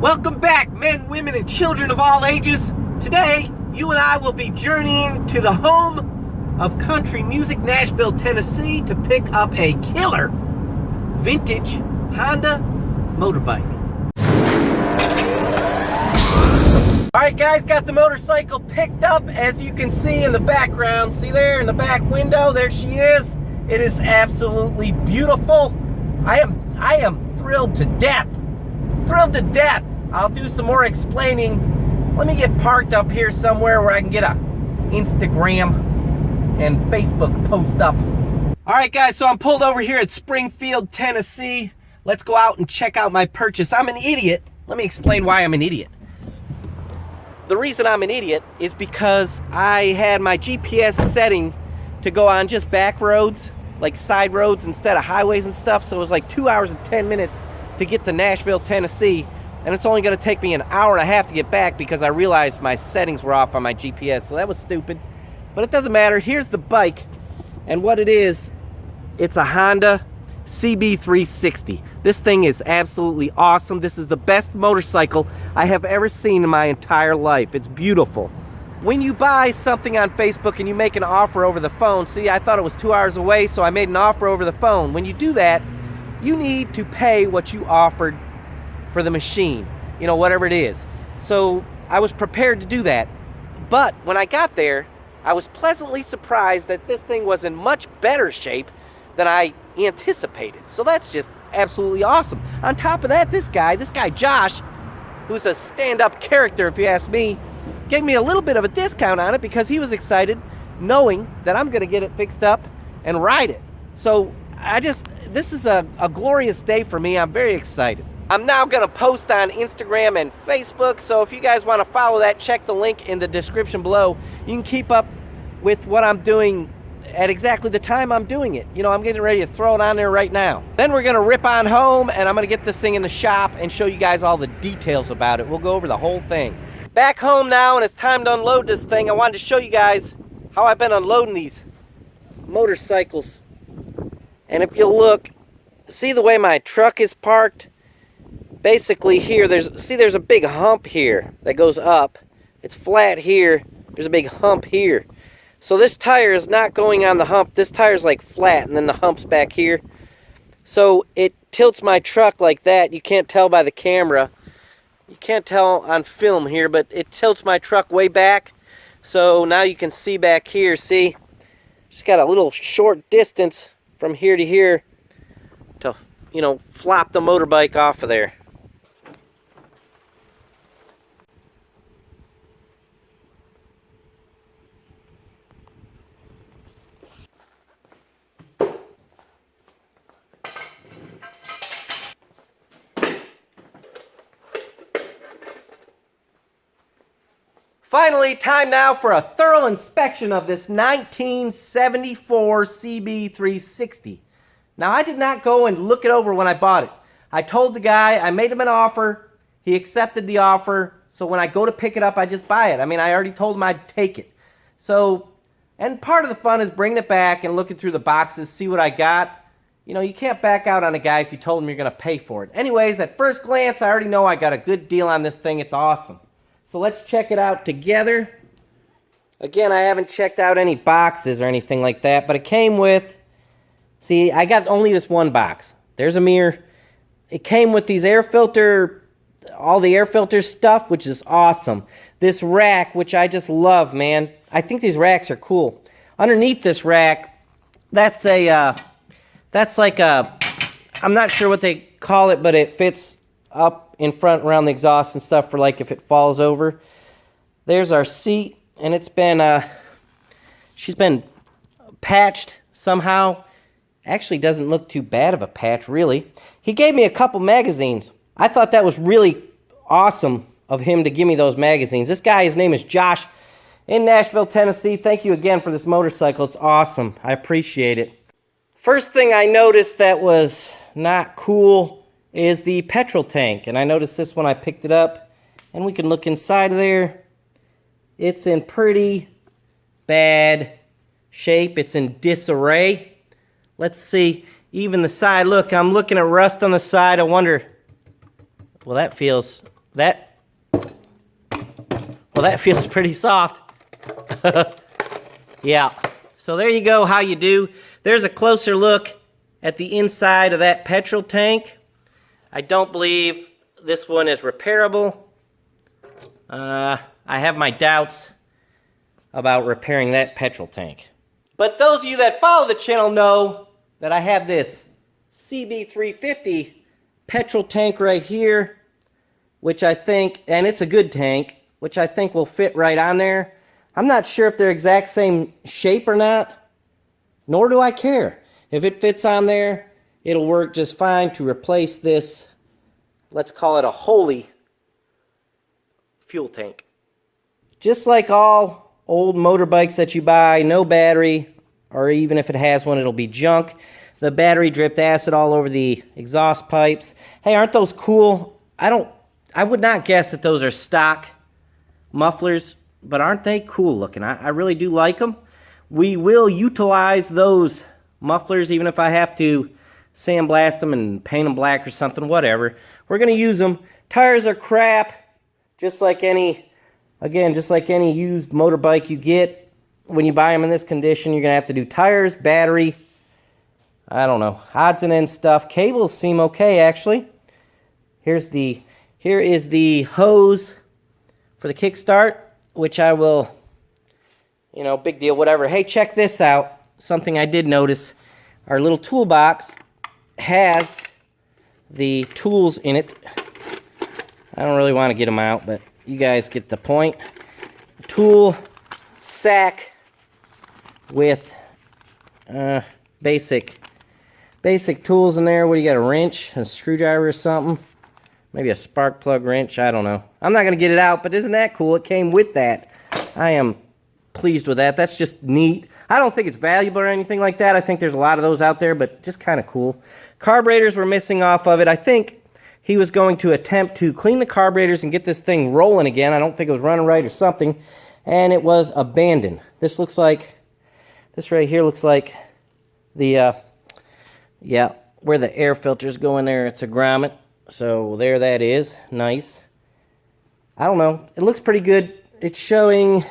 Welcome back, men, women, and children of all ages. Today, you and I will be journeying to the home of country music, Nashville, Tennessee, to pick up a killer vintage Honda motorbike. Alright guys, got the motorcycle picked up, as you can see in the background. See there in the back window, there she is. It is absolutely beautiful. I am thrilled to death. Thrilled to death. I'll do some more explaining. Let me get parked up here somewhere where I can get a Instagram and Facebook post up. Alright guys, so I'm pulled over here at Springfield, Tennessee. Let's go out and check out my purchase. I'm an idiot. Let me explain why I'm an idiot. The reason I'm an idiot is because I had my GPS setting to go on just back roads, like side roads instead of highways and stuff. So it was like 2 hours and 10 minutes to get to Nashville, Tennessee. And it's only going to take me an hour and a half to get back because I realized my settings were off on my GPS. So that was stupid. But it doesn't matter. Here's the bike. And what it is, it's a Honda CB360. This thing is absolutely awesome. This is the best motorcycle I have ever seen in my entire life. It's beautiful. When you buy something on Facebook and you make an offer over the phone, see, I thought it was 2 hours away, so I made an offer over the phone. When you do that, you need to pay what you offered for the machine, you know, whatever it is. So I was prepared to do that. But when I got there, I was pleasantly surprised that this thing was in much better shape than I anticipated. So that's just absolutely awesome. On top of that, this guy Josh, who's a stand-up character if you ask me, gave me a little bit of a discount on it because he was excited knowing that I'm gonna get it fixed up and ride it. So this is a glorious day for me. I'm very excited. I'm now gonna post on Instagram and Facebook, so if you guys wanna follow that, check the link in the description below. You can keep up with what I'm doing at exactly the time I'm doing it. You know, I'm getting ready to throw it on there right now. Then we're gonna rip on home and I'm gonna get this thing in the shop and show you guys all the details about it. We'll go over the whole thing. Back home now, and it's time to unload this thing. I wanted to show you guys how I've been unloading these motorcycles. And if you look, see the way my truck is parked? Basically here, there's a big hump here that goes up. It's flat here. There's a big hump here. So this tire is not going on the hump. This tire's like flat, and then the hump's back here. So it tilts my truck like that. You can't tell by the camera. You can't tell on film here, but it tilts my truck way back. So now you can see back here, see? Just got a little short distance from here to here to, you know, flop the motorbike off of there. Finally, time now for a thorough inspection of this 1974 CB360. Now, I did not go and look it over when I bought it. I told the guy, I made him an offer, he accepted the offer, so when I go to pick it up, I just buy it. I mean, I already told him I'd take it. So, and part of the fun is bringing it back and looking through the boxes, see what I got. You know, you can't back out on a guy if you told him you're going to pay for it. Anyways, at first glance, I already know I got a good deal on this thing. It's awesome. So let's check it out together. Again, I haven't checked out any boxes or anything like that, but it came with, see, I got only this one box. There's a mirror. It came with these air filter, all the air filter stuff, which is awesome. This rack, which I just love, man. I think these racks are cool. Underneath this rack, that's like a, I'm not sure what they call it, but it fits up in front around the exhaust and stuff for like if it falls over. There's our seat, and it's been she's been patched somehow. Actually doesn't look too bad of a patch, really. He gave me a couple magazines. I thought that was really awesome of him to give me those magazines. This guy, his name is Josh in Nashville, Tennessee. Thank you again for this motorcycle. It's awesome. I appreciate it. First thing I noticed that was not cool is the petrol tank, and I noticed this when I picked it up, and we can look inside of there. It's in pretty bad shape. It's in disarray. Let's see, even the side, look, I'm looking at rust on the side. I wonder, well, that feels that feels pretty soft. Yeah, so there you go, how you do. There's a closer look at the inside of that petrol tank. I don't believe this one is repairable. I have my doubts about repairing that petrol tank. But those of you that follow the channel know that I have this CB350 petrol tank right here, which I think, and it's a good tank, which I think will fit right on there. I'm not sure if they're exact same shape or not, nor do I care. If it fits on there, it'll work just fine to replace this, let's call it a holy fuel tank. Just like all old motorbikes that you buy, no battery, or even if it has one, it'll be junk. The battery dripped acid all over the exhaust pipes. Hey, aren't those cool? I would not guess that those are stock mufflers, but aren't they cool looking? I really do like them. We will utilize those mufflers, even if I have to sandblast them and paint them black or something, whatever. We're going to use them. Tires are crap, just like any, again, just like any used motorbike you get. When you buy them in this condition, you're going to have to do tires, battery, I don't know, odds and ends stuff. Cables seem okay, actually. Here is the hose for the kickstart, which I will, you know, big deal, whatever. Hey, check this out. Something I did notice. Our little toolbox has the tools in it. I don't really want to get them out, but you guys get the point. Tool sack with basic tools in there. What do you got, a wrench, a screwdriver or something? Maybe a spark plug wrench, I don't know. I'm not going to get it out, but isn't that cool? It came with that. I am pleased with that. That's just neat. I don't think it's valuable or anything like that. I think there's a lot of those out there, but just kind of cool. Carburetors were missing off of it. I think he was going to attempt to clean the carburetors and get this thing rolling again. I don't think it was running right or something, and it was abandoned. This right here looks like the, yeah, where the air filters go in there. It's a grommet. So there that is. Nice. I don't know. It looks pretty good. It's showing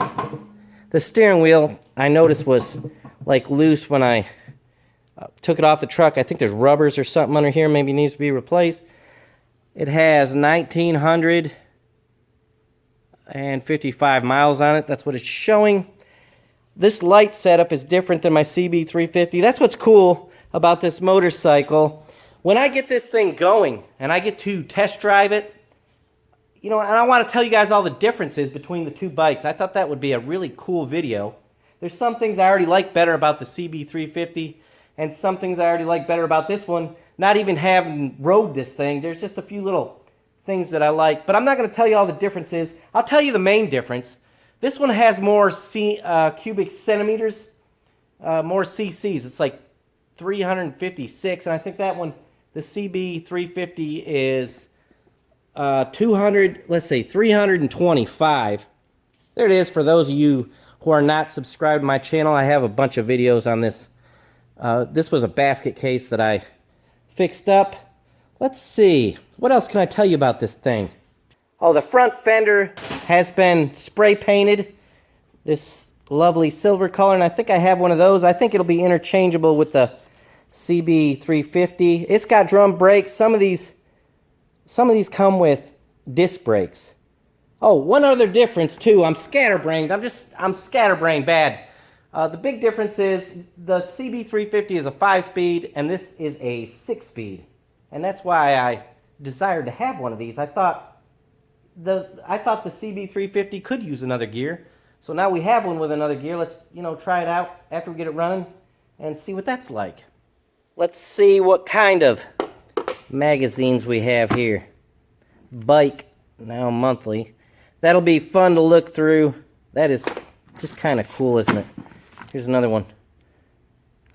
the steering wheel, I noticed, was like loose when I took it off the truck. I think there's rubbers or something under here. Maybe it needs to be replaced. It has 1,955 miles on it. That's what it's showing. This light setup is different than my CB350. That's what's cool about this motorcycle. When I get this thing going and I get to test drive it, you know, and I want to tell you guys all the differences between the two bikes. I thought that would be a really cool video. There's some things I already like better about the CB350 and some things I already like better about this one. Not even having rode this thing, there's just a few little things that I like. But I'm not going to tell you all the differences. I'll tell you the main difference. This one has more cubic centimeters, more cc's. It's like 356, and I think that one, the CB350, is 325. There it is for those of you who are not subscribed to my channel. I have a bunch of videos on this. This was a basket case that I fixed up. Let's see. What else can I tell you about this thing? Oh, the front fender has been spray painted this lovely silver color, and I think I have one of those. I think it'll be interchangeable with the CB350. It's got drum brakes. Some of these come with disc brakes. Oh, one other difference too. I'm scatterbrained. I'm scatterbrained bad. The big difference is the CB350 is a 5-speed and this is a 6-speed. And that's why I desired to have one of these. I thought the CB350 could use another gear. So now we have one with another gear. Let's, try it out after we get it running and see what that's like. Let's see what kind of magazines we have here. Bike, now monthly. That'll be fun to look through. That is just kind of cool, isn't it? Here's another one.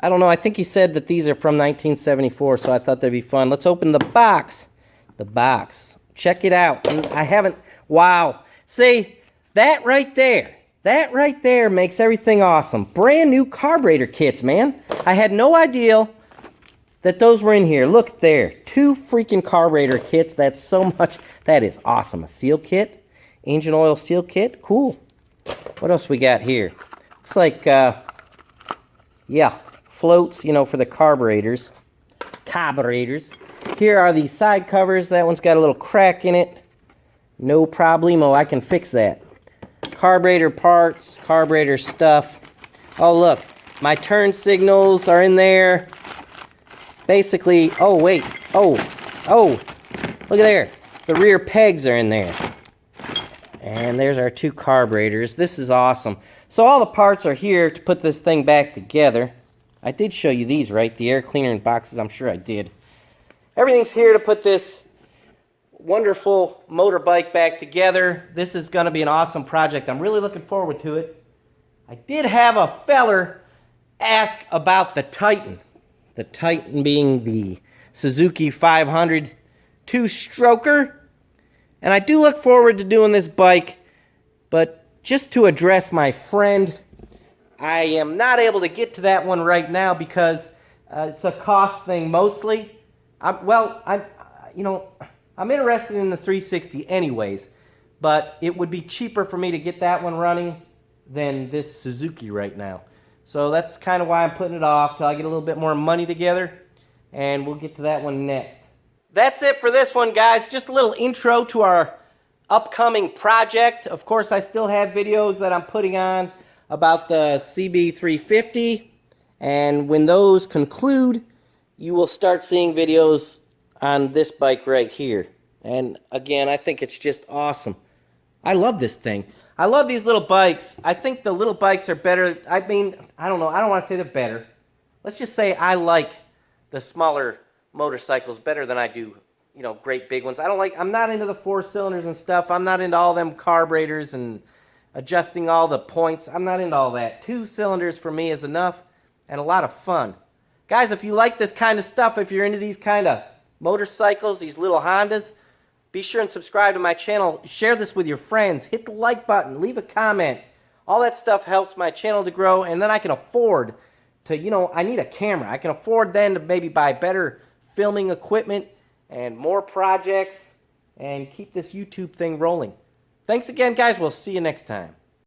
I don't know, I think he said that these are from 1974, so I thought that'd be fun. Let's open the box. The box. Check it out. And I haven't, wow. See, that right there makes everything awesome. Brand new carburetor kits, man. I had no idea that those were in here. Look there. 2 freaking carburetor kits. That's so much. That is awesome. A seal kit. Engine oil seal kit. Cool. What else we got here? Looks like, yeah, floats, you know, for the carburetors. Carburetors. Here are the side covers. That one's got a little crack in it. No problemo. I can fix that. Carburetor parts, carburetor stuff. Oh, look. My turn signals are in there. Basically, oh, wait. Oh, look at there. The rear pegs are in there. And there's our 2 carburetors. This is awesome. So all the parts are here to put this thing back together. I did show you these, right? The air cleaner and boxes, I'm sure I did. Everything's here to put this wonderful motorbike back together. This is going to be an awesome project. I'm really looking forward to it. I did have a feller ask about the Titan. The Titan being the Suzuki 500 2-stroker. And I do look forward to doing this bike, but just to address my friend, I am not able to get to that one right now because it's a cost thing mostly. I'm interested in the 360 anyways, but it would be cheaper for me to get that one running than this Suzuki right now. So that's kind of why I'm putting it off till I get a little bit more money together, and we'll get to that one next. That's it for this one, guys. Just a little intro to our upcoming project. Of course, I still have videos that I'm putting on about the CB350, and when those conclude, you will start seeing videos on this bike right here. And again, I think it's just awesome. I love this thing. I love these little bikes. I think the little bikes are better. I mean, I don't know. I don't want to say they're better. Let's just say I like the smaller motorcycles better than I do, you know, great big ones. I'm not into the 4 cylinders and stuff. I'm not into all them carburetors and adjusting all the points. I'm not into all that. 2 cylinders for me is enough and a lot of fun. Guys, if you like this kind of stuff, if you're into these kind of motorcycles, these little Hondas, be sure and subscribe to my channel. Share this with your friends. Hit the like button. Leave a comment. All that stuff helps my channel to grow, and then I can afford to, you know, I need a camera. I can afford then to maybe buy better filming equipment and more projects and keep this YouTube thing rolling. Thanks again, guys. We'll see you next time.